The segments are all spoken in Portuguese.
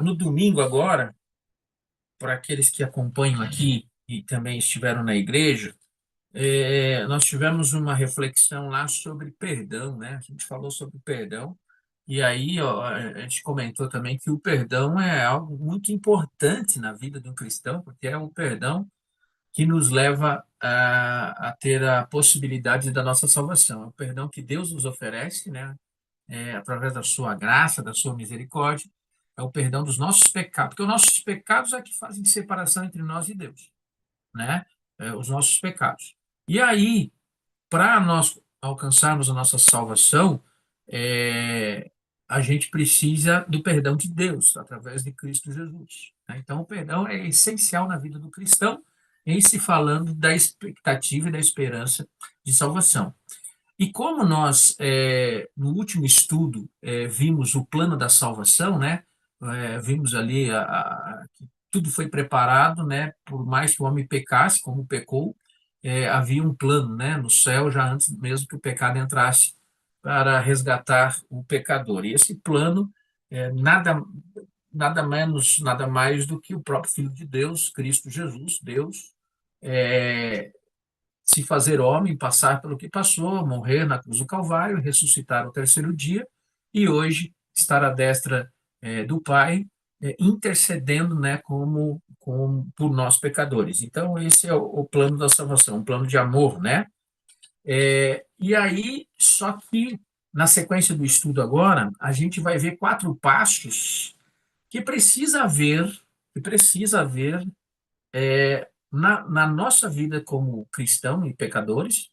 No domingo agora, para aqueles que acompanham aqui e também estiveram na igreja, nós tivemos uma reflexão lá sobre perdão, né? A gente falou sobre perdão, e aí ó, a gente comentou também que o perdão é algo muito importante na vida de um cristão, porque é o perdão que nos leva a ter a possibilidade da nossa salvação. É o perdão que Deus nos oferece, né? Através da sua graça, da sua misericórdia, é o perdão dos nossos pecados, porque os nossos pecados é que fazem separação entre nós e Deus, né? Os nossos pecados. E aí, para nós alcançarmos a nossa salvação, é, a gente precisa do perdão de Deus, através de Cristo Jesus, né? Então, o perdão é essencial na vida do cristão, em se falando da expectativa e da esperança de salvação. E como nós, no último estudo, vimos o plano da salvação, né? Vimos ali que tudo foi preparado, né? Por mais que o homem pecasse, como pecou, havia um plano, né? No céu, já antes mesmo que o pecado entrasse, para resgatar o pecador. E esse plano nada menos, nada mais do que o próprio Filho de Deus, Cristo Jesus, Deus, é, se fazer homem, passar pelo que passou, morrer na cruz do Calvário, ressuscitar ao terceiro dia e hoje estar à destra do Pai, intercedendo, né, por nós pecadores. Então, esse é o plano da salvação, um plano de amor, né? E aí, só que na sequência do estudo agora, a gente vai ver 4 passos que precisa haver na nossa vida como cristão e pecadores,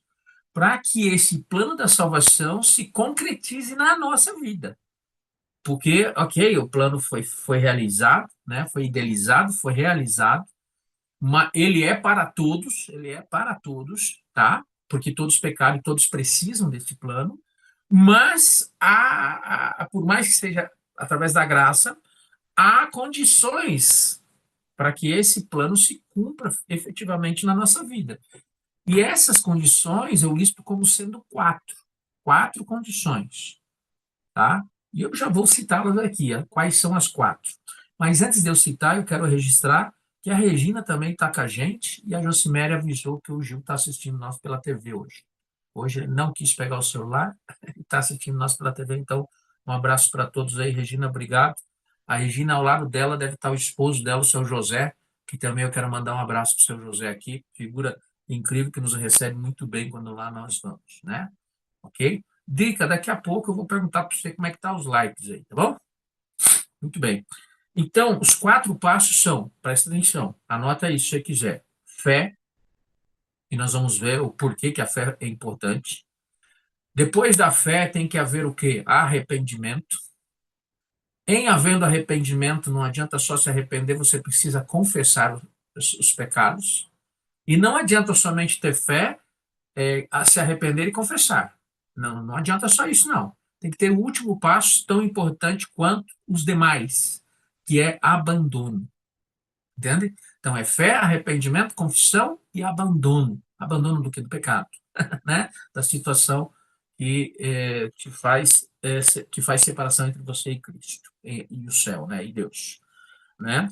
para que esse plano da salvação se concretize na nossa vida. Porque, ok, o plano foi realizado, né, foi idealizado, foi realizado, mas ele é para todos, tá? Porque todos pecaram e todos precisam desse plano, mas por mais que seja através da graça, há condições para que esse plano se cumpra efetivamente na nossa vida. E essas condições eu listo como sendo quatro condições, tá? E eu já vou citá-las aqui, quais são as 4. Mas antes de eu citar, eu quero registrar que a Regina também está com a gente e a Josiméria avisou que o Gil está assistindo nós pela TV hoje. Hoje ele não quis pegar o celular, está assistindo nós pela TV, então um abraço para todos aí, Regina, obrigado. A Regina, ao lado dela, deve estar o esposo dela, o seu José, que também eu quero mandar um abraço para o seu José aqui, figura incrível que nos recebe muito bem quando lá nós vamos, né? Ok? Dica, daqui a pouco eu vou perguntar para você como é que tá os likes aí, tá bom? Muito bem. Então, os 4 passos são, presta atenção, anota isso se você quiser. Fé, e nós vamos ver o porquê que a fé é importante. Depois da fé tem que haver o quê? Arrependimento. Em havendo arrependimento, não adianta só se arrepender, você precisa confessar os pecados. E não adianta somente ter fé, a se arrepender e confessar. Não, não adianta só isso, não. Tem que ter o último passo, tão importante quanto os demais, que é abandono. Entende? Então, é fé, arrependimento, confissão e abandono. Abandono do que? Do pecado, né? Da situação que faz separação entre você e Cristo, e o céu, né? E Deus, né?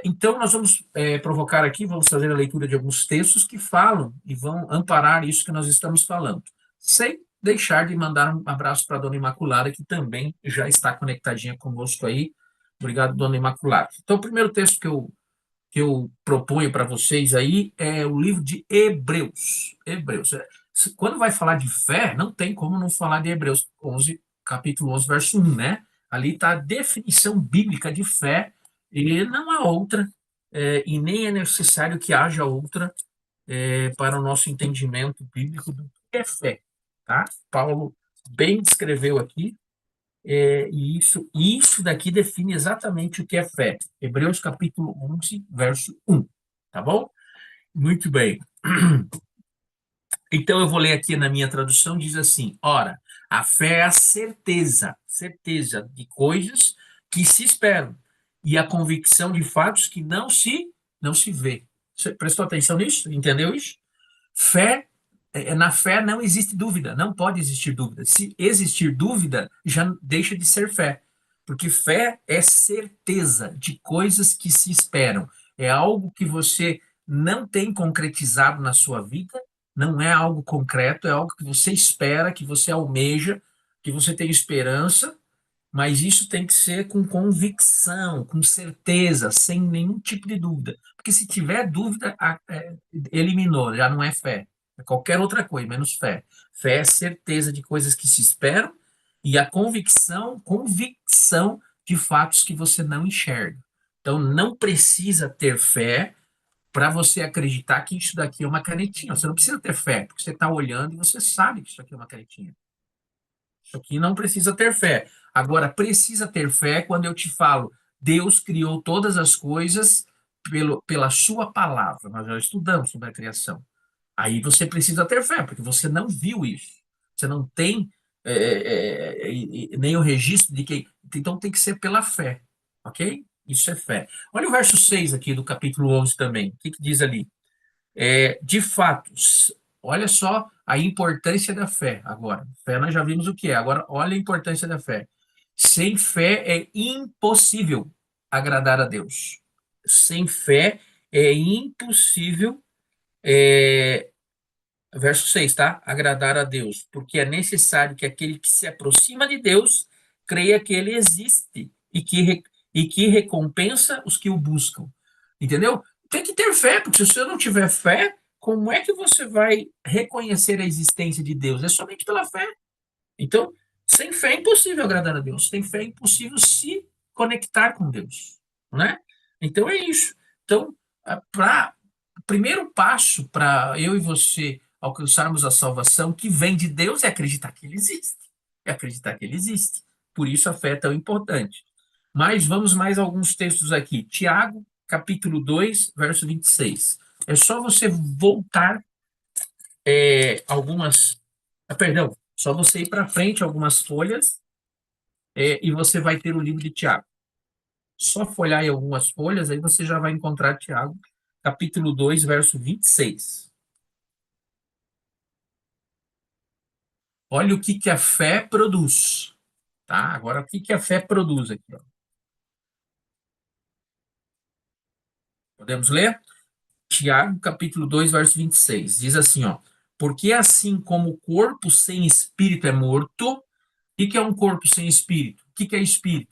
Então, nós vamos provocar aqui, vamos fazer a leitura de alguns textos que falam e vão amparar isso que nós estamos falando, sem deixar de mandar um abraço para a Dona Imaculada, que também já está conectadinha conosco aí. Obrigado, Dona Imaculada. Então, o primeiro texto que eu proponho para vocês aí é o livro de Hebreus. Hebreus. Quando vai falar de fé, não tem como não falar de Hebreus 11, capítulo 11, verso 1, né? Ali está a definição bíblica de fé, e não há outra, e nem é necessário que haja outra para o nosso entendimento bíblico do que é fé, tá? Paulo bem descreveu aqui, e isso daqui define exatamente o que é fé. Hebreus capítulo 11, verso 1, tá bom? Muito bem. Então eu vou ler aqui na minha tradução, diz assim: ora, a fé é a certeza de coisas que se esperam e a convicção de fatos que não se vê. Você prestou atenção nisso? Entendeu isso? Fé, na fé não existe dúvida, não pode existir dúvida. Se existir dúvida, já deixa de ser fé. Porque fé é certeza de coisas que se esperam. É algo que você não tem concretizado na sua vida, não é algo concreto, é algo que você espera, que você almeja, que você tem esperança, mas isso tem que ser com convicção, com certeza, sem nenhum tipo de dúvida. Porque se tiver dúvida, eliminou, já não é fé. É qualquer outra coisa, menos fé. Fé é certeza de coisas que se esperam e a convicção de fatos que você não enxerga. Então, não precisa ter fé para você acreditar que isso daqui é uma canetinha. Você não precisa ter fé, porque você está olhando e você sabe que isso aqui é uma canetinha. Isso aqui não precisa ter fé. Agora, precisa ter fé quando eu te falo, Deus criou todas as coisas pela sua palavra. Nós já estudamos sobre a criação. Aí você precisa ter fé, porque você não viu isso. Você não tem nem o registro de que. Então tem que ser pela fé. Ok? Isso é fé. Olha o verso 6 aqui do capítulo 11 também. O que, que diz ali? De fato, olha só a importância da fé agora. Fé nós já vimos o que é. Agora, olha a importância da fé. Sem fé é impossível agradar a Deus. Sem fé é impossível, é, verso 6, tá? Agradar a Deus, porque é necessário que aquele que se aproxima de Deus creia que ele existe e que recompensa os que o buscam. Entendeu? Tem que ter fé, porque se você não tiver fé, como é que você vai reconhecer a existência de Deus? É somente pela fé. Então, sem fé é impossível agradar a Deus. Sem fé é impossível se conectar com Deus, né? Então é isso. Então, para o primeiro passo para eu e você alcançarmos a salvação que vem de Deus é acreditar que ele existe. É acreditar que ele existe. Por isso a fé é tão importante. Mas vamos mais alguns textos aqui. Tiago, capítulo 2, verso 26. É só você voltar algumas. Perdão, só você ir para frente algumas folhas e você vai ter o livro de Tiago. Só folhar em algumas folhas, aí você já vai encontrar Tiago, capítulo 2, verso 26. Olha o que, que a fé produz. Tá? Agora, o que, que a fé produz aqui? Ó. Podemos ler? Tiago, capítulo 2, verso 26. Diz assim, ó. Porque assim como o corpo sem espírito é morto, o que, que é um corpo sem espírito? O que, que é espírito?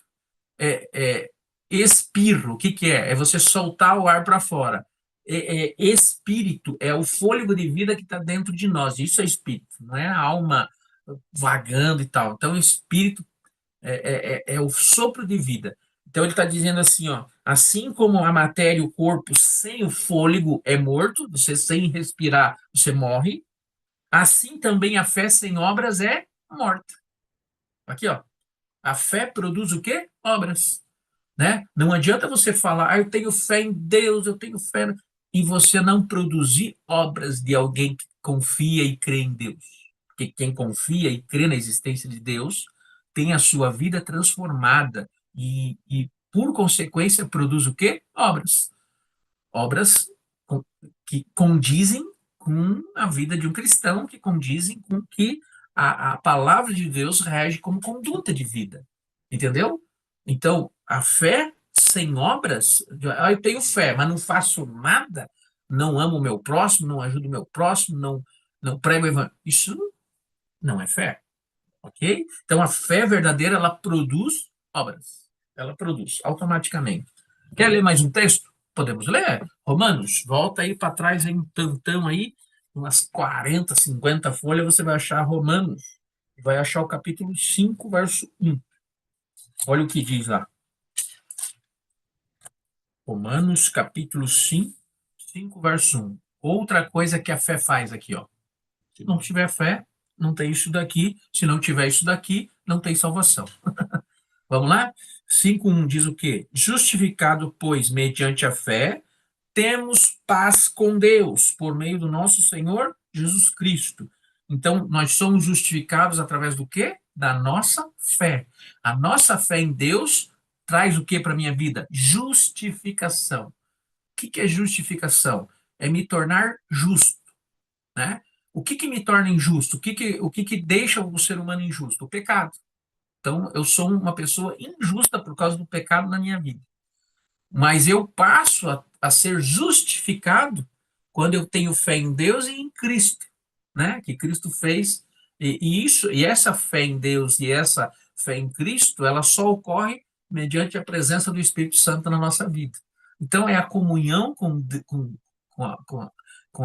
Espirro, o que, que é? É você soltar o ar para fora. Espírito é o fôlego de vida que está dentro de nós. Isso é espírito, não é a alma vagando e tal. Então, espírito é o sopro de vida. Então, ele está dizendo assim, ó, assim como a matéria, o corpo sem o fôlego é morto, você sem respirar, você morre, assim também a fé sem obras é morta. Aqui, ó, a fé produz o quê? Obras. Né? Não adianta você falar, eu tenho fé em Deus, eu tenho fé, e você não produzir obras de alguém que confia e crê em Deus. Porque quem confia e crê na existência de Deus tem a sua vida transformada e por consequência, produz o quê? Obras. Obras que condizem com a vida de um cristão, que condizem com que a palavra de Deus rege como conduta de vida. Entendeu? Então, a fé sem obras, eu tenho fé, mas não faço nada, não amo o meu próximo, não ajudo o meu próximo, não prego o evangelho. Isso não é fé, ok? Então, a fé verdadeira, ela produz obras. Ela produz automaticamente. Quer ler mais um texto? Podemos ler? Romanos, volta aí para trás, em um tantão aí, umas 40, 50 folhas, você vai achar Romanos. Vai achar o capítulo 5, verso 1. Olha o que diz lá. Romanos, capítulo 5, 5, verso 1. Outra coisa que a fé faz aqui, ó. Se não tiver fé, não tem isso daqui. Se não tiver isso daqui, não tem salvação. Vamos lá? 5:1 diz o quê? Justificado, pois, mediante a fé, temos paz com Deus, por meio do nosso Senhor Jesus Cristo. Então, nós somos justificados através do quê? Da nossa fé. A nossa fé em Deus traz o que para a minha vida? Justificação. O que que é justificação? É me tornar justo, né? O que que me torna injusto? O que que deixa o ser humano injusto? O pecado. Então, eu sou uma pessoa injusta por causa do pecado na minha vida. Mas eu passo a ser justificado quando eu tenho fé em Deus e em Cristo, né? Que Cristo fez. E essa fé em Deus e essa fé em Cristo, ela só ocorre mediante a presença do Espírito Santo na nossa vida. Então, é a comunhão com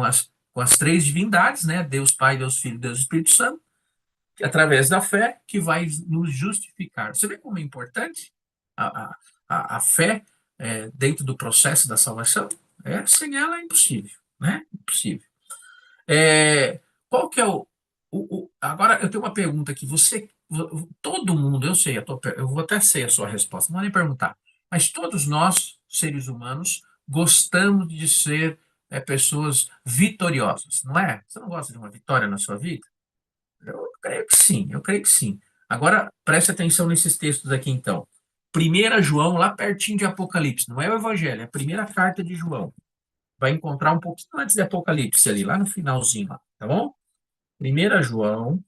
as três divindades, né? Deus Pai, Deus Filho, Deus Espírito Santo, que, através da fé, que vai nos justificar. Você vê como é importante a, a fé dentro do processo da salvação? Sem ela é impossível, né? Impossível. Qual que é agora, eu tenho uma pergunta aqui. Todo mundo, eu sei, eu vou até sei a sua resposta, não vou nem perguntar, mas todos nós, seres humanos, gostamos de ser pessoas vitoriosas, não é? Você não gosta de uma vitória na sua vida? Eu creio que sim, eu creio que sim. Agora, preste atenção nesses textos aqui, então. 1 João, lá pertinho de Apocalipse, não é o Evangelho, é a primeira carta de João. Vai encontrar um pouquinho antes de Apocalipse, ali, lá no finalzinho, lá, tá bom? 1 João,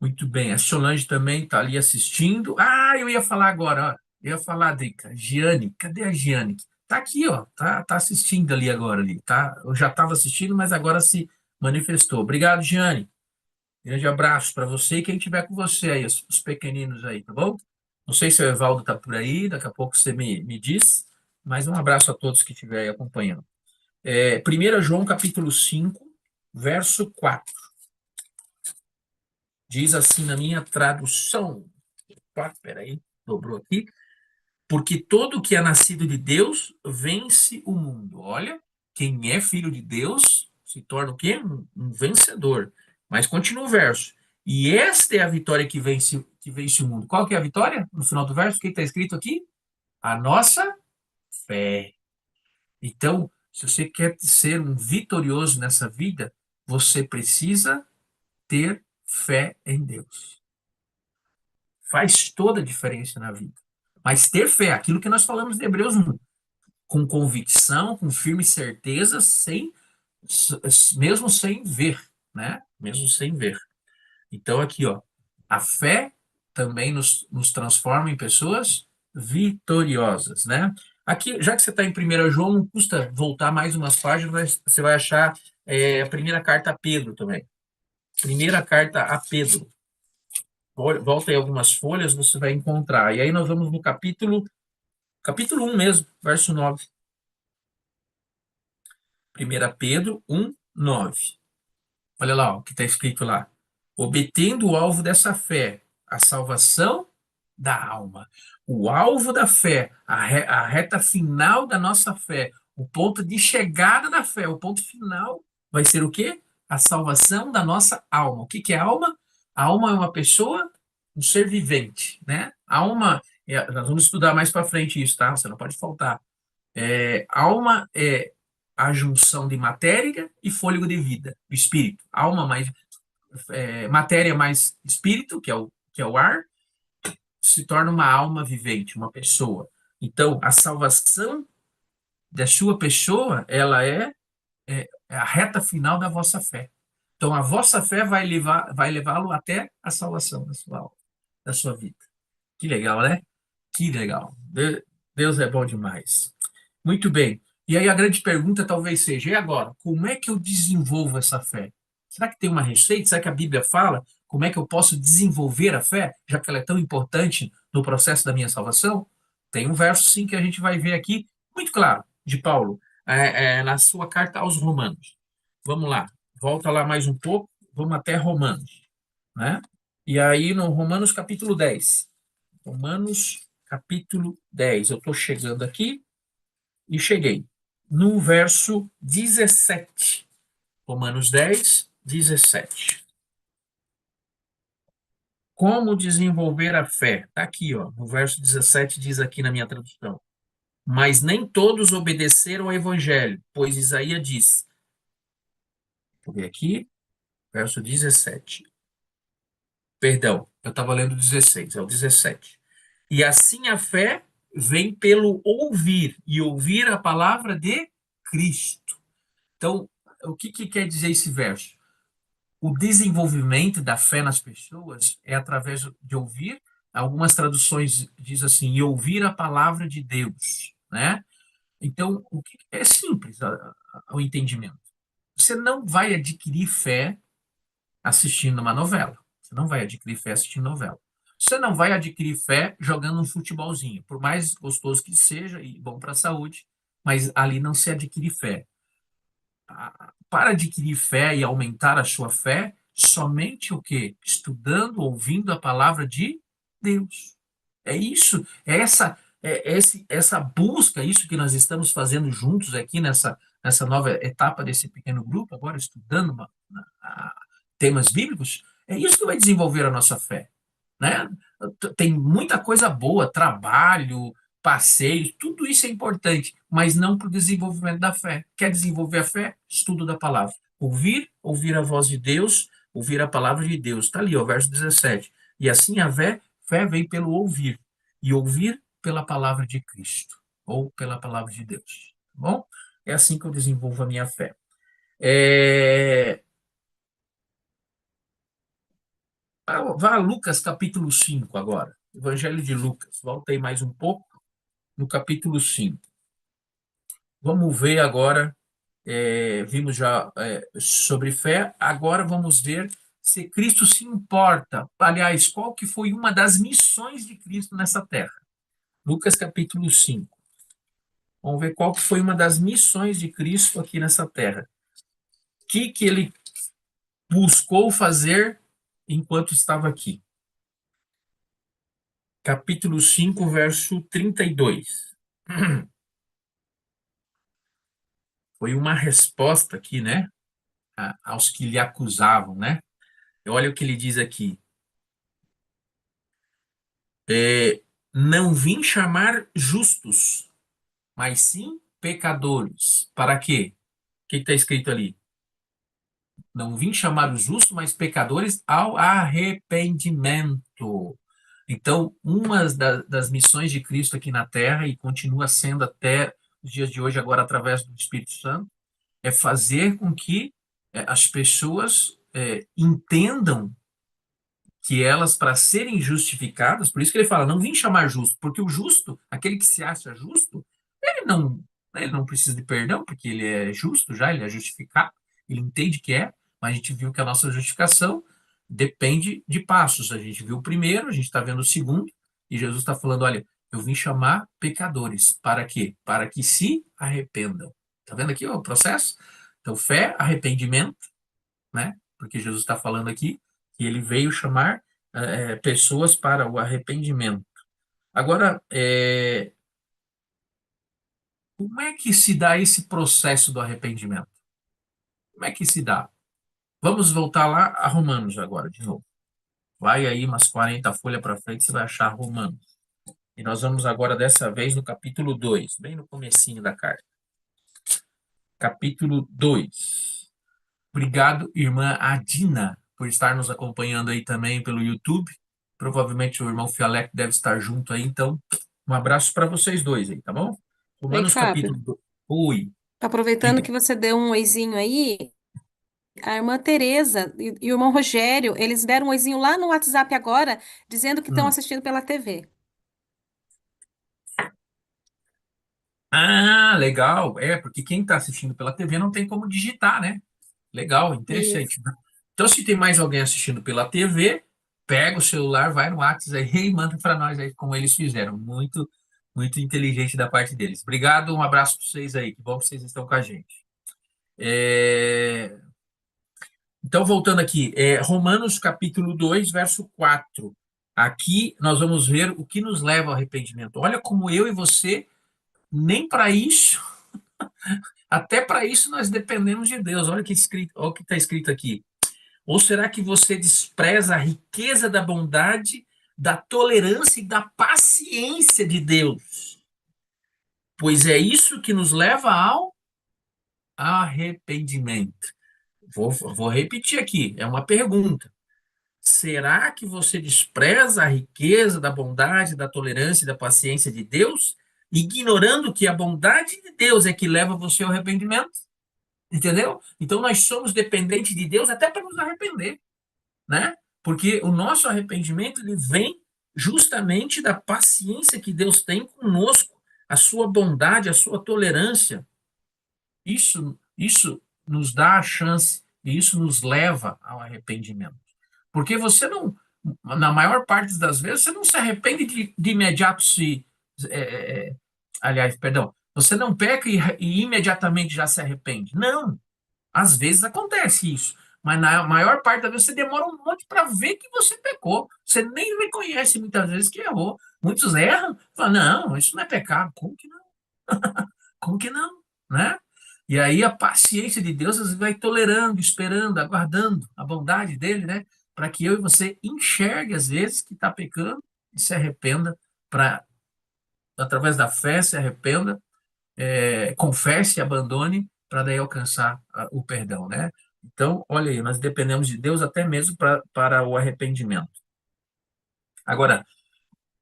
muito bem. A Solange também está ali assistindo. Ah, eu ia falar agora, ó. Eu ia falar, Drica, Giane, cadê a Giane? Tá aqui, ó, tá assistindo ali agora, ali, tá? Eu já estava assistindo, mas agora se manifestou. Obrigado, Giane. Grande abraço para você e quem estiver com você aí, os pequeninos aí, tá bom? Não sei se o Evaldo está por aí, daqui a pouco você me diz, mas um abraço a todos que estiverem acompanhando. 1 João capítulo 5, verso 4. Diz assim na minha tradução. Peraí, dobrou aqui. Porque todo que é nascido de Deus vence o mundo. Olha, quem é filho de Deus se torna o quê? Um vencedor. Mas continua o verso. E esta é a vitória que vence o mundo. Qual que é a vitória? No final do verso, o que está escrito aqui? A nossa fé. Então, se você quer ser um vitorioso nessa vida, você precisa ter fé em Deus. Faz toda a diferença na vida. Mas ter fé, aquilo que nós falamos de Hebreus 1, com convicção, com firme certeza, mesmo sem ver, né? Mesmo sem ver. Então, aqui, ó, a fé também nos transforma em pessoas vitoriosas, né? Aqui, já que você está em 1 João, não custa voltar mais umas páginas, você vai achar a primeira carta a Pedro também. Primeira carta a Pedro. Volta aí algumas folhas, você vai encontrar. E aí nós vamos no capítulo 1 mesmo, verso 9. 1 Pedro 1, 9. Olha lá ó, o que está escrito lá. Obtendo o alvo dessa fé, a salvação da alma. O alvo da fé, a reta final da nossa fé, o ponto de chegada da fé, o ponto final vai ser o quê? A salvação da nossa alma. O que que é alma? A alma é uma pessoa, um ser vivente, né? A alma, nós vamos estudar mais para frente isso, tá? Você não pode faltar. Alma é a junção de matéria e fôlego de vida, o espírito. Alma mais matéria mais espírito, que é o ar, se torna uma alma vivente, uma pessoa. Então, a salvação da sua pessoa, ela é a reta final da vossa fé. Então, a vossa fé vai levá-lo até a salvação da sua alma, da sua vida. Que legal, né? Que legal. Deus é bom demais. Muito bem. E aí a grande pergunta talvez seja, e agora? Como é que eu desenvolvo essa fé? Será que tem uma receita? Será que a Bíblia fala como é que eu posso desenvolver a fé, já que ela é tão importante no processo da minha salvação? Tem um verso, sim, que a gente vai ver aqui, muito claro, de Paulo, na sua carta aos Romanos. Vamos lá, volta lá mais um pouco, vamos até Romanos, né? E aí no Romanos capítulo 10. Romanos capítulo 10. Eu estou chegando aqui e cheguei no verso 17. Romanos 10, 17. Como desenvolver a fé? Está aqui, ó, no verso 17 diz aqui na minha tradução. Mas nem todos obedeceram ao evangelho, pois Isaías diz, vou ver aqui, verso 17. Perdão, eu estava lendo 16, é o 17. E assim a fé vem pelo ouvir, e ouvir a palavra de Cristo. Então, o que quer dizer esse verso? o desenvolvimento da fé nas pessoas é através de ouvir. Algumas traduções diz assim, e ouvir a palavra de Deus, né? Então, o que é simples o entendimento. Você não vai adquirir fé assistindo uma novela. Você não vai adquirir fé assistindo novela. Você não vai adquirir fé jogando um futebolzinho, por mais gostoso que seja e bom para a saúde, mas ali não se adquire fé. Para adquirir fé e aumentar a sua fé, somente o quê? Estudando, ouvindo a palavra de Deus. É isso, essa busca, isso que nós estamos fazendo juntos aqui nessa nova etapa desse pequeno grupo, agora estudando temas bíblicos, é isso que vai desenvolver a nossa fé, né? Tem muita coisa boa, trabalho, passeios, tudo isso é importante, mas não para o desenvolvimento da fé. Quer desenvolver a fé? Estudo da palavra. Ouvir a voz de Deus, ouvir a palavra de Deus. Está ali, ó, verso 17. E assim a fé vem pelo ouvir, e ouvir pela palavra de Cristo, ou pela palavra de Deus. Tá bom? É assim que eu desenvolvo a minha fé. Vá a Lucas capítulo 5 agora. Evangelho de Lucas. Volta aí mais um pouco no capítulo 5. Vamos ver agora, vimos já sobre fé, agora vamos ver se Cristo se importa. Aliás, qual que foi uma das missões de Cristo nessa terra? Lucas capítulo 5. Vamos ver qual que foi uma das missões de Cristo aqui nessa terra. O que ele buscou fazer enquanto estava aqui? Capítulo 5, verso 32. Foi uma resposta aqui, né, aos que lhe acusavam, né? Olha o que ele diz aqui. Não vim chamar justos, mas sim pecadores. Para quê? O que está escrito ali? Não vim chamar os justos, mas pecadores ao arrependimento. Então, uma das missões de Cristo aqui na Terra, e continua sendo até os dias de hoje, agora através do Espírito Santo, é fazer com que as pessoas entendam que elas, para serem justificadas, por isso que ele fala, não vim chamar justo, porque o justo, aquele que se acha justo, ele não precisa de perdão, porque ele é justo já, ele é justificado, ele entende que é, mas a gente viu que a nossa justificação depende de passos. A gente viu o primeiro, a gente está vendo o segundo, e Jesus está falando, olha, eu vim chamar pecadores, para quê? Para que se arrependam. Está vendo aqui o processo? Então, fé, arrependimento, né? Porque Jesus está falando aqui que ele veio chamar pessoas para o arrependimento. Agora, como é que se dá esse processo do arrependimento? Como é que se dá? Vamos voltar lá a Romanos agora, de novo. Vai aí umas 40 folhas para frente, você vai achar Romanos. E nós vamos agora, dessa vez, no capítulo 2, bem no comecinho da carta. Capítulo 2. Obrigado, irmã Adina, por estar nos acompanhando aí também pelo YouTube. Provavelmente o irmão Fialec deve estar junto aí, então um abraço para vocês dois aí, tá bom? Oi, Romanos Fábio. capítulo 2. Oi, Aproveitando diga. que você deu um oizinho aí, a irmã Tereza e o irmão Rogério, eles deram um oizinho lá no WhatsApp agora, dizendo que estão Hum. assistindo pela TV. Ah, legal. Porque quem está assistindo pela TV não tem como digitar, né? Legal, Isso. interessante. Então, se tem mais alguém assistindo pela TV, pega o celular, vai no WhatsApp aí e manda para nós aí, como eles fizeram. Muito, muito inteligente da parte deles. Obrigado, um abraço para vocês aí. Que bom que vocês estão com a gente. Então, voltando aqui, Romanos capítulo 2, verso 4. Aqui nós vamos ver o que nos leva ao arrependimento. Olha como eu e você, nem para isso, até para isso nós dependemos de Deus. Olha o que está escrito aqui. Ou será que você despreza a riqueza da bondade, da tolerância e da paciência de Deus? Pois é isso que nos leva ao arrependimento. Vou repetir aqui, é uma pergunta. Será que você despreza a riqueza da bondade, da tolerância e da paciência de Deus, ignorando que a bondade de Deus é que leva você ao arrependimento? Entendeu? Então nós somos dependentes de Deus até para nos arrepender, né? Porque o nosso arrependimento ele vem justamente da paciência que Deus tem conosco, a sua bondade, a sua tolerância. Isso nos dá a chance e isso nos leva ao arrependimento. Porque você não, na maior parte das vezes, você não se arrepende de imediato se. é, é, é, aliás, perdão, você não peca e imediatamente já se arrepende. Não, às vezes acontece isso. Mas na maior parte das vezes você demora um monte para ver que você pecou. Você nem reconhece muitas vezes que errou. Muitos erram, falam, não, isso não é pecado. Como que não? Como que não? Né? E aí a paciência de Deus às vezes, vai tolerando, esperando, aguardando a bondade dele, né? Para que eu e você enxergue às vezes que está pecando e se arrependa, para através da fé se arrependa, confesse e abandone para daí alcançar o perdão, né? Então, olha aí, nós dependemos de Deus até mesmo para o arrependimento. Agora,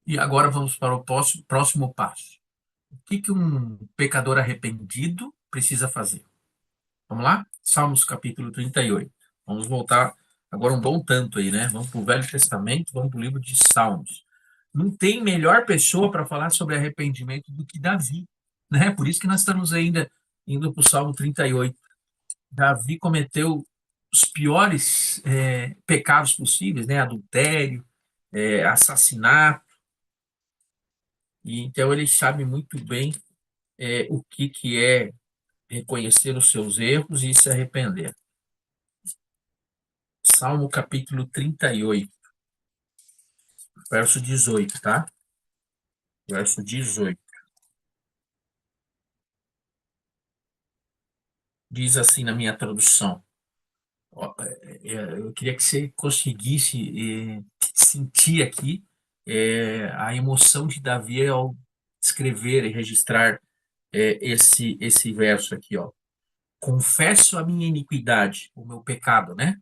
e agora vamos para o próximo passo. O que que um pecador arrependido precisa fazer? Vamos lá? Salmos capítulo 38. Vamos voltar agora um bom tanto aí, né? Vamos para o Velho Testamento, vamos para o livro de Salmos. Não tem melhor pessoa para falar sobre arrependimento do que Davi, né? Por isso que nós estamos ainda indo para o Salmo 38. Davi cometeu os piores pecados possíveis, né? Adultério, assassinato, e então ele sabe muito bem o que que é reconhecer os seus erros e se arrepender. Salmo capítulo 38, verso 18, tá? Verso 18. Diz assim na minha tradução. Ó, eu queria que você conseguisse sentir aqui a emoção de Davi ao escrever e registrar esse verso aqui, ó. Confesso a minha iniquidade, o meu pecado, né?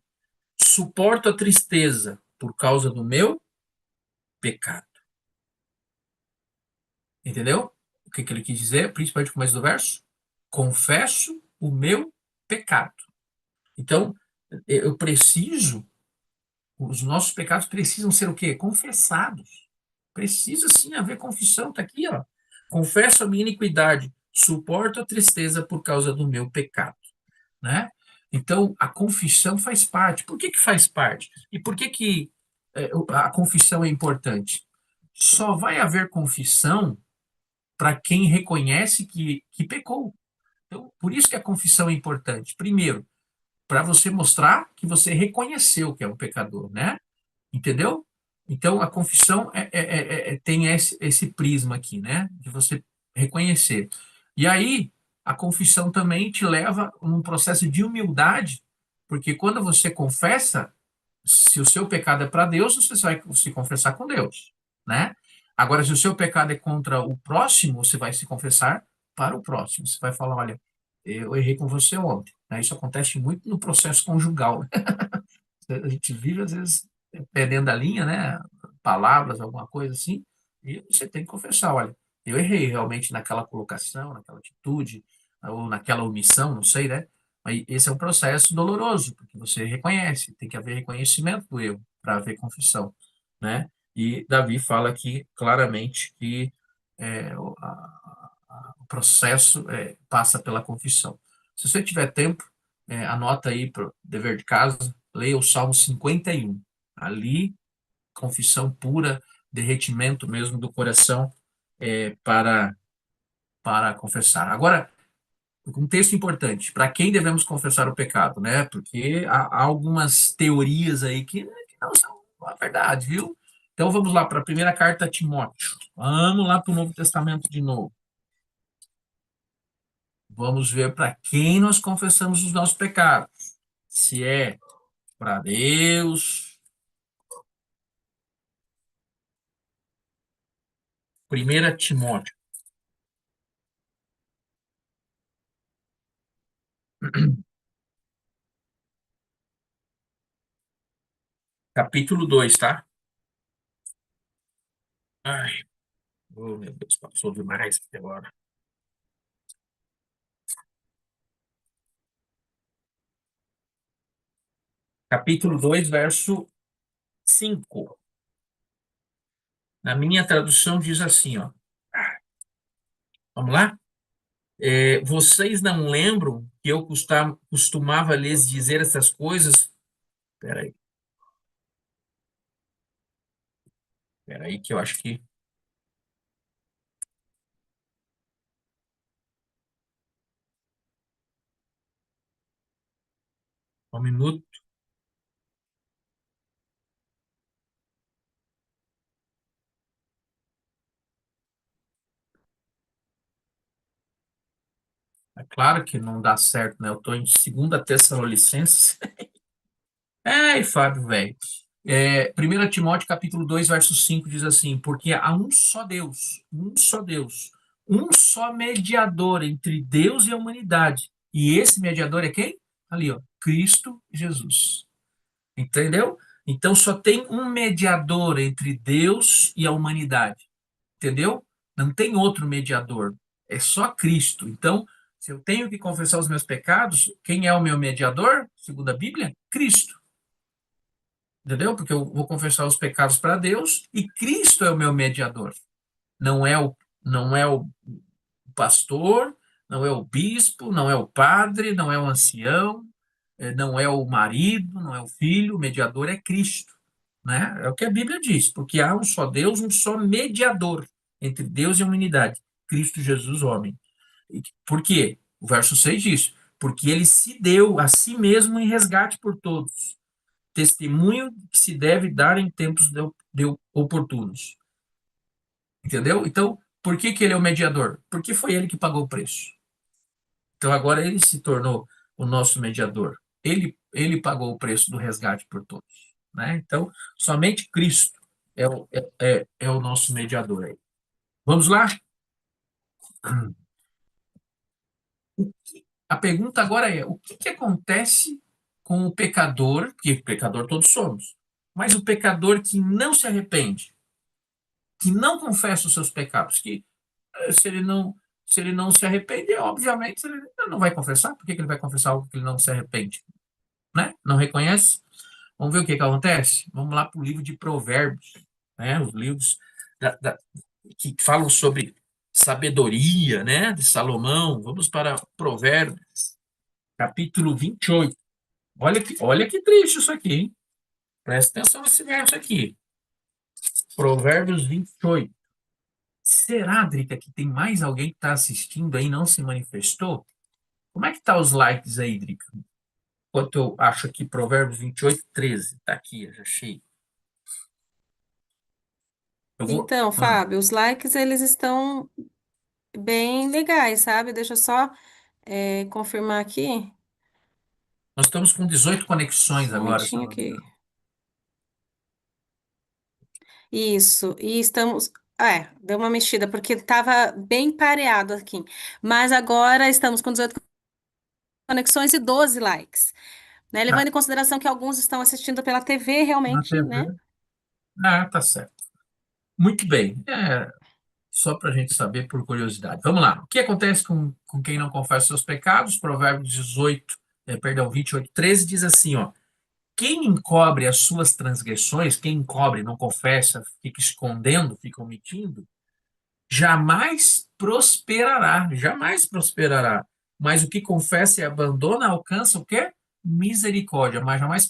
Suporto a tristeza por causa do meu pecado. Entendeu? O que que ele quis dizer, principalmente no começo do verso? Confesso o meu pecado. Então, eu preciso, os nossos pecados precisam ser o quê? Confessados. Precisa sim haver confissão, está aqui, ó. Confesso a minha iniquidade, suporto a tristeza por causa do meu pecado, né? Então, a confissão faz parte. Por que que faz parte? E por que que a confissão é importante? Só vai haver confissão para quem reconhece que pecou. Então, por isso que a confissão é importante. Primeiro, para você mostrar que você reconheceu que é um pecador, né? Entendeu? Então, a confissão tem esse prisma aqui, né? De você reconhecer. E aí, a confissão também te leva a um processo de humildade, porque quando você confessa, se o seu pecado é para Deus, você vai se confessar com Deus, né? Agora, se o seu pecado é contra o próximo, você vai se confessar para o próximo. Você vai falar, olha, eu errei com você ontem, né? Isso acontece muito no processo conjugal, né? A gente vive, às vezes, perdendo a linha, né? Palavras, alguma coisa assim, e você tem que confessar, olha, eu errei realmente naquela colocação, naquela atitude, ou naquela omissão, não sei, né? Mas esse é um processo doloroso, porque você reconhece, tem que haver reconhecimento do erro para haver confissão, né? E Davi fala aqui claramente que o processo passa pela confissão. Se você tiver tempo, anota aí para o dever de casa, leia o Salmo 51. Ali, confissão pura, derretimento mesmo do coração para, para confessar. Agora, um texto importante, para quem devemos confessar o pecado, né? Porque há algumas teorias aí que não são a verdade, viu? Então vamos lá para a primeira carta a Timóteo. Vamos lá para o Novo Testamento de novo. Vamos ver para quem nós confessamos os nossos pecados. Se é para Deus. Primeira Timóteo, capítulo 2, tá? Ai, oh, meu Deus, passou demais aqui agora. capítulo 2, verso 5. Na minha tradução diz assim, ó. Vamos lá? Vocês não lembram que eu costumava lhes dizer essas coisas? Peraí, peraí, que eu acho que. Um minuto. É claro que não dá certo, né? Eu estou em 2 Tessalonicenses. Ai, Fábio, velho. 1 Timóteo, capítulo 2, verso 5 diz assim: porque há um só Deus, um só mediador entre Deus e a humanidade. E esse mediador é quem? Ali, ó, Cristo Jesus. Entendeu? Então só tem um mediador entre Deus e a humanidade. Entendeu? Não tem outro mediador. É só Cristo. Então, se eu tenho que confessar os meus pecados, quem é o meu mediador, segundo a Bíblia? Cristo. Entendeu? Porque eu vou confessar os pecados para Deus e Cristo é o meu mediador. Não é o pastor, não é o bispo, não é o padre, não é o ancião, não é o marido, não é o filho, o mediador é Cristo, né? É o que a Bíblia diz, porque há um só Deus, um só mediador entre Deus e a humanidade, Cristo Jesus, homem. Por quê? O verso 6 diz: porque ele se deu a si mesmo em resgate por todos, testemunho que se deve dar em tempos oportunos. Entendeu? Então, por que que ele é o mediador? Porque foi ele que pagou o preço. Então, agora ele se tornou o nosso mediador. Ele pagou o preço do resgate por todos. Né? Então, somente Cristo é o nosso mediador aí. Vamos lá? A pergunta agora é: o que que acontece com o pecador, que pecador todos somos, mas o pecador que não se arrepende, que não confessa os seus pecados, que se ele não se arrepender, obviamente ele não vai confessar. Por que que ele vai confessar algo que ele não se arrepende? Né? Não reconhece? Vamos ver o que que acontece? Vamos lá para o livro de Provérbios, né? Os livros que falam sobre sabedoria, né? De Salomão. Vamos para Provérbios, capítulo 28. Olha que triste isso aqui, hein? Presta atenção nesse verso aqui. Provérbios 28. Será, Drica, que tem mais alguém que está assistindo aí e não se manifestou? Como é que tá os likes aí, Drica? Enquanto eu acho aqui Provérbios 28, 13. Tá aqui, eu já achei. Eu vou. Então, Fábio, os likes eles estão bem legais, sabe? Deixa eu só confirmar aqui. Nós estamos com 18 conexões Só um agora, se eu momentinho não me aqui. engano. Isso, e estamos. Deu uma mexida, porque estava bem pareado aqui. Mas agora estamos com 18 conexões e 12 likes, né? Ah, Levando em consideração que alguns estão assistindo pela TV, na realmente, né? TV. Ah, tá certo. Muito bem. Só para a gente saber por curiosidade. Vamos lá. O que acontece com quem não confessa seus pecados? Provérbios 18, perdão, 28, 13 diz assim, ó. Quem encobre as suas transgressões, quem encobre, não confessa, fica escondendo, fica omitindo, jamais prosperará, jamais prosperará. Mas o que confessa e abandona alcança o quê? Misericórdia, mas jamais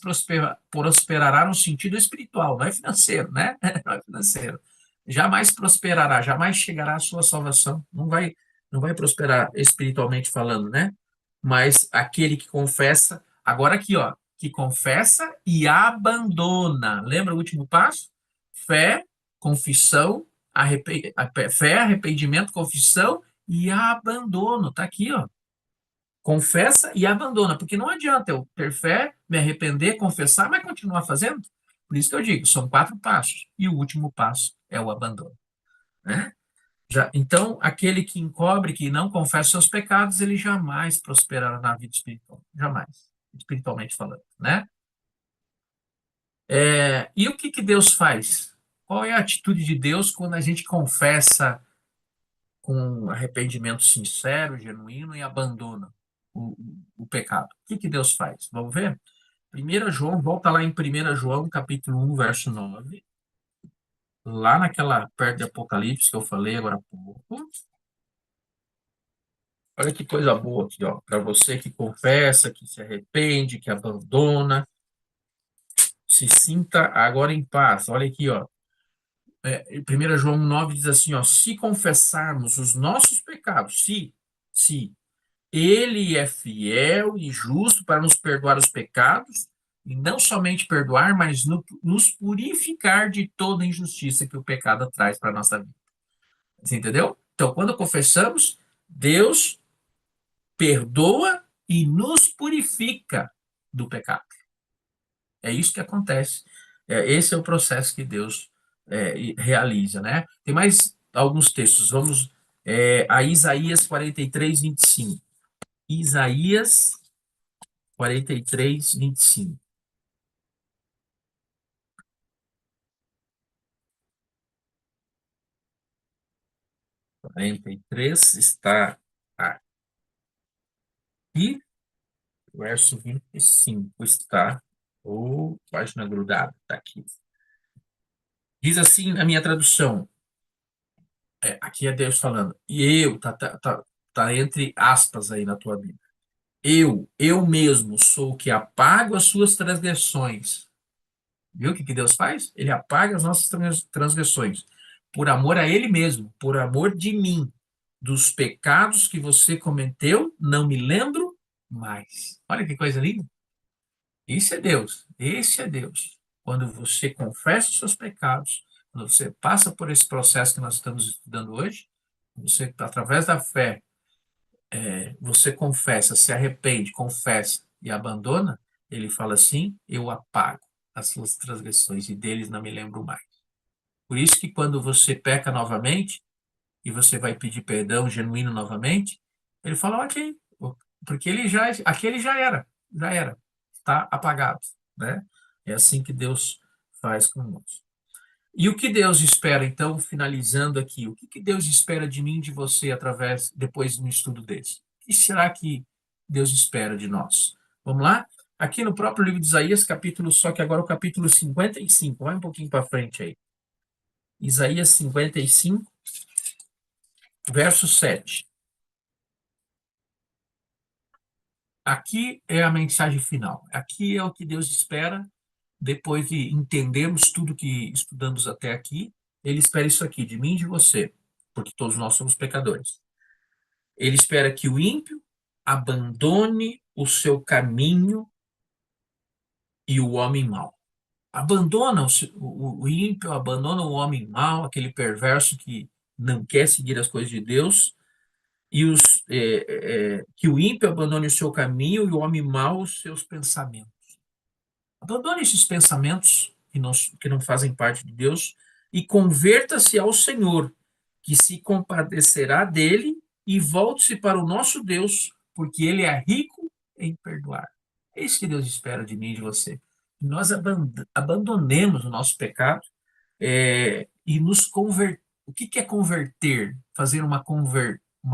prosperará no sentido espiritual, não é financeiro, né? Não é financeiro. Jamais prosperará, jamais chegará à sua salvação. Não vai prosperar espiritualmente falando, né? Mas aquele que confessa, agora aqui, ó, que confessa e abandona. Lembra o último passo? Fé, confissão, fé, arrependimento, confissão e abandono. Tá aqui, ó. Confessa e abandona, porque não adianta eu ter fé, me arrepender, confessar, mas continuar fazendo. Por isso que eu digo, são 4 passos. E o último passo é o abandono, né? Então, aquele que encobre, que não confessa seus pecados, ele jamais prosperará na vida espiritual. Jamais. Espiritualmente falando, né? E o que que Deus faz? Qual é a atitude de Deus quando a gente confessa com arrependimento sincero, genuíno e abandona o pecado? O que que Deus faz? Vamos ver? 1 João, volta lá em 1 João, capítulo 1, verso 9, lá naquela, perto de Apocalipse que eu falei agora há pouco. Olha que coisa boa aqui, ó, para você que confessa, que se arrepende, que abandona, se sinta agora em paz. Olha aqui, ó. 1 João 9 diz assim, ó, se confessarmos os nossos pecados, se ele é fiel e justo para nos perdoar os pecados, e não somente perdoar, mas nos purificar de toda injustiça que o pecado traz para a nossa vida. Você entendeu? Então, quando confessamos, Deus perdoa e nos purifica do pecado. É isso que acontece. Esse é o processo que Deus realiza, né? Tem mais alguns textos. Vamos a Isaías 43, 25. Isaías 43, 25. 43 está aqui, verso 25 está, ou página grudada, está aqui. Diz assim a minha tradução, aqui é Deus falando, e eu, tá entre aspas aí na tua Bíblia. Eu mesmo sou o que apago as suas transgressões. Viu o que Deus faz? Ele apaga as nossas transgressões. Por amor a Ele mesmo, por amor de mim. Dos pecados que você cometeu, não me lembro mais. Olha que coisa linda. Isso é Deus. Esse é Deus. Quando você confessa os seus pecados, quando você passa por esse processo que nós estamos estudando hoje, você, através da fé, você confessa, se arrepende, confessa e abandona, ele fala assim: eu apago as suas transgressões e deles não me lembro mais. Por isso que quando você peca novamente e você vai pedir perdão genuíno novamente, ele fala: ok, porque aquele já era, está apagado, né? É assim que Deus faz conosco. E o que Deus espera, então, finalizando aqui, o que Deus espera de mim e de você depois de um estudo desse? O que será que Deus espera de nós? Vamos lá? Aqui no próprio livro de Isaías, só que agora o capítulo 55, vai um pouquinho para frente aí. Isaías 55, verso 7. Aqui é a mensagem final. Aqui é o que Deus espera depois de entendermos tudo que estudamos até aqui. Ele espera isso aqui de mim e de você, porque todos nós somos pecadores. Ele espera que o ímpio abandone o seu caminho e o homem mau. Abandona o ímpio, abandona o homem mau, aquele perverso que não quer seguir as coisas de Deus, e que o ímpio abandone o seu caminho e o homem mau os seus pensamentos. Abandone esses pensamentos que não fazem parte de Deus e converta-se ao Senhor, que se compadecerá dele e volte-se para o nosso Deus, porque ele é rico em perdoar. É isso que Deus espera de mim e de você. Que nós abandonemos o nosso pecado e nos converter. O que é converter? Fazer uma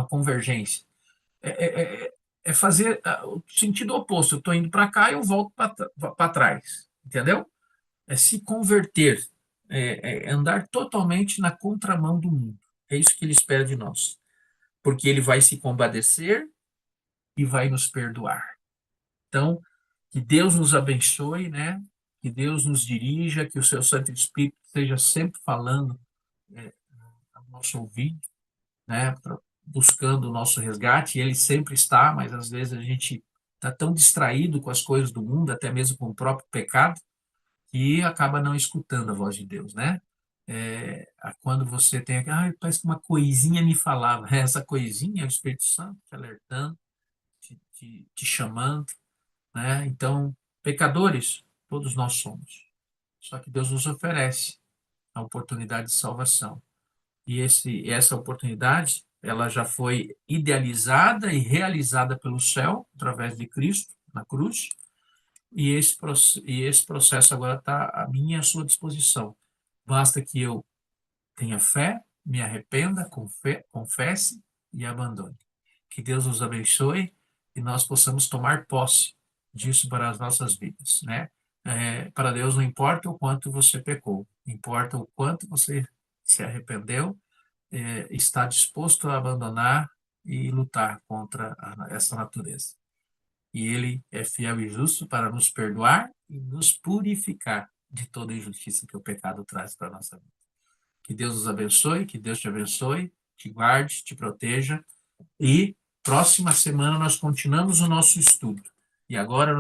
convergência. É fazer o sentido oposto. Eu estou indo para cá e eu volto para trás. Entendeu? É se converter, andar totalmente na contramão do mundo. É isso que ele espera de nós. Porque ele vai se compadecer e vai nos perdoar. Então, que Deus nos abençoe, né? Que Deus nos dirija, que o seu Santo Espírito esteja sempre falando ao nosso ouvido, né? Buscando o nosso resgate. Ele sempre está, mas às vezes a gente está tão distraído com as coisas do mundo, até mesmo com o próprio pecado, que acaba não escutando a voz de Deus, né? Quando você tem parece que uma coisinha me falava, essa coisinha é o Espírito Santo te alertando, te chamando, né? Então, pecadores, todos nós somos. Só que Deus nos oferece a oportunidade de salvação. E essa oportunidade, ela já foi idealizada e realizada pelo céu, através de Cristo, na cruz, e esse processo agora está à minha e à sua disposição. Basta que eu tenha fé, me arrependa, confesse e abandone. Que Deus nos abençoe e nós possamos tomar posse disso para as nossas vidas, né? Para Deus não importa o quanto você pecou, importa o quanto você se arrependeu, está disposto a abandonar e lutar contra essa natureza. E Ele é fiel e justo para nos perdoar e nos purificar de toda injustiça que o pecado traz para a nossa vida. Que Deus nos abençoe, que Deus te abençoe, te guarde, te proteja. E próxima semana nós continuamos o nosso estudo. E agora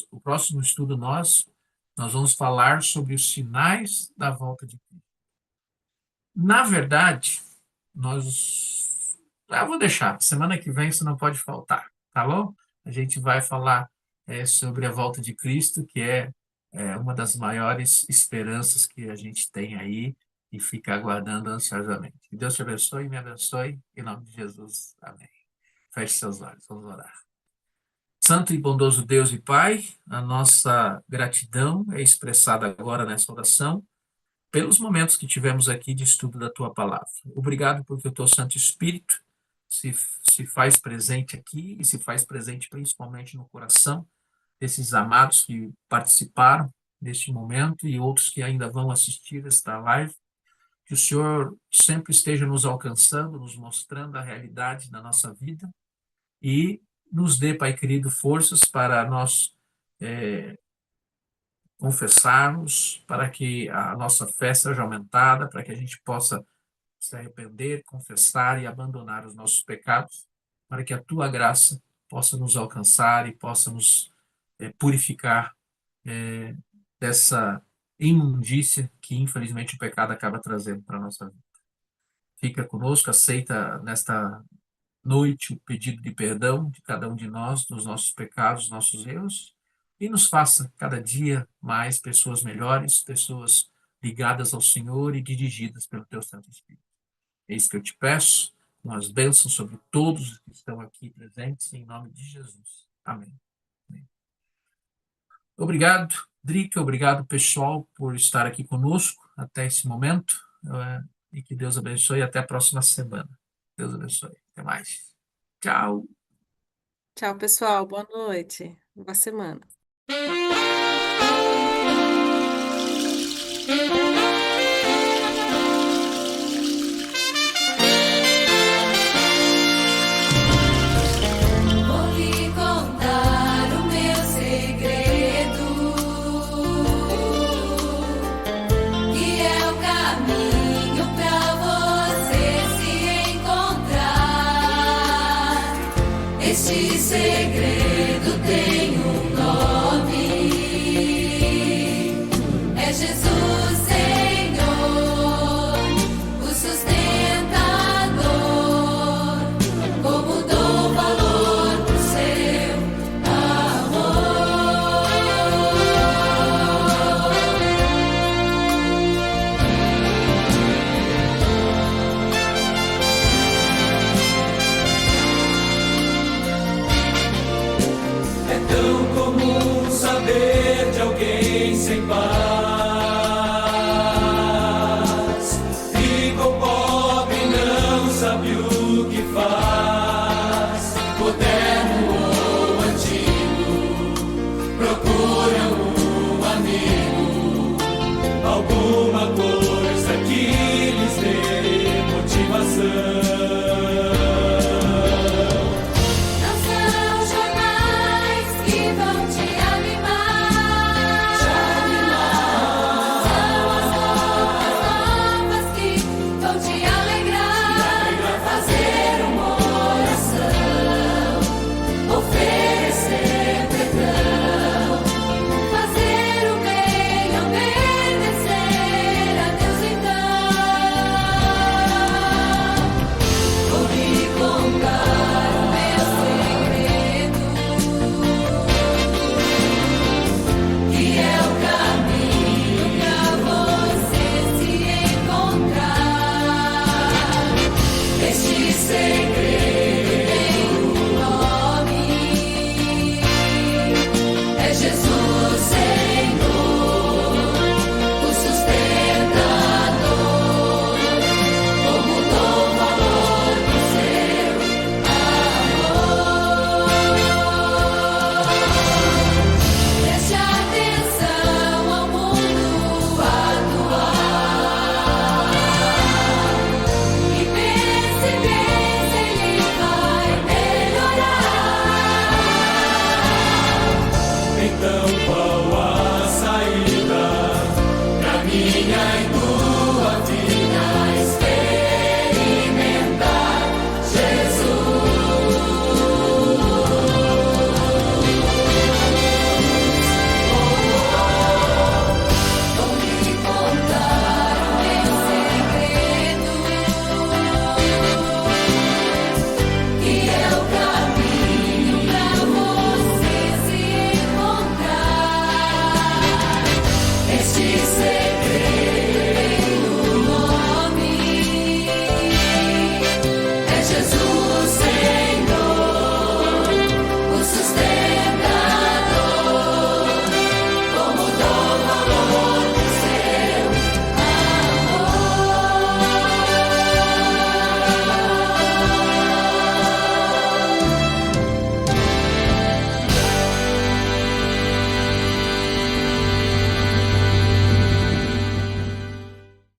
o próximo estudo nós vamos falar sobre os sinais da volta de Cristo. Na verdade, vou deixar, semana que vem você não pode faltar, tá bom? A gente vai falar sobre a volta de Cristo, que é uma das maiores esperanças que a gente tem aí e fica aguardando ansiosamente. Que Deus te abençoe e me abençoe, em nome de Jesus. Amém. Feche seus olhos, vamos orar. Santo e bondoso Deus e Pai, a nossa gratidão é expressada agora nessa oração pelos momentos que tivemos aqui de estudo da Tua Palavra. Obrigado porque o Teu Santo Espírito se, se faz presente aqui e se faz presente principalmente no coração desses amados que participaram deste momento e outros que ainda vão assistir esta live. Que o Senhor sempre esteja nos alcançando, nos mostrando a realidade da nossa vida e nos dê, Pai querido, forças para nós confessarmos, para que a nossa fé seja aumentada, para que a gente possa se arrepender, confessar e abandonar os nossos pecados, para que a Tua graça possa nos alcançar e possa nos purificar dessa imundícia que, infelizmente, o pecado acaba trazendo para a nossa vida. Fica conosco, aceita nesta noite o pedido de perdão de cada um de nós, dos nossos pecados, nossos erros, e nos faça cada dia mais pessoas melhores, pessoas ligadas ao Senhor e dirigidas pelo Teu Santo Espírito. É isso que eu te peço, com as bênçãos sobre todos os que estão aqui presentes, em nome de Jesus. Amém. Amém. Obrigado, Drica, obrigado, pessoal, por estar aqui conosco até esse momento, e que Deus abençoe e até a próxima semana. Deus abençoe. Até mais. Tchau. Tchau, pessoal. Boa noite. Boa semana. Vou lhe contar o meu segredo, que é o caminho pra você se encontrar. Este segredo tem um nome, é Jesus Senhor, o sustentador. Como dou valor pro seu amor. É tão comum saber de alguém sem pai.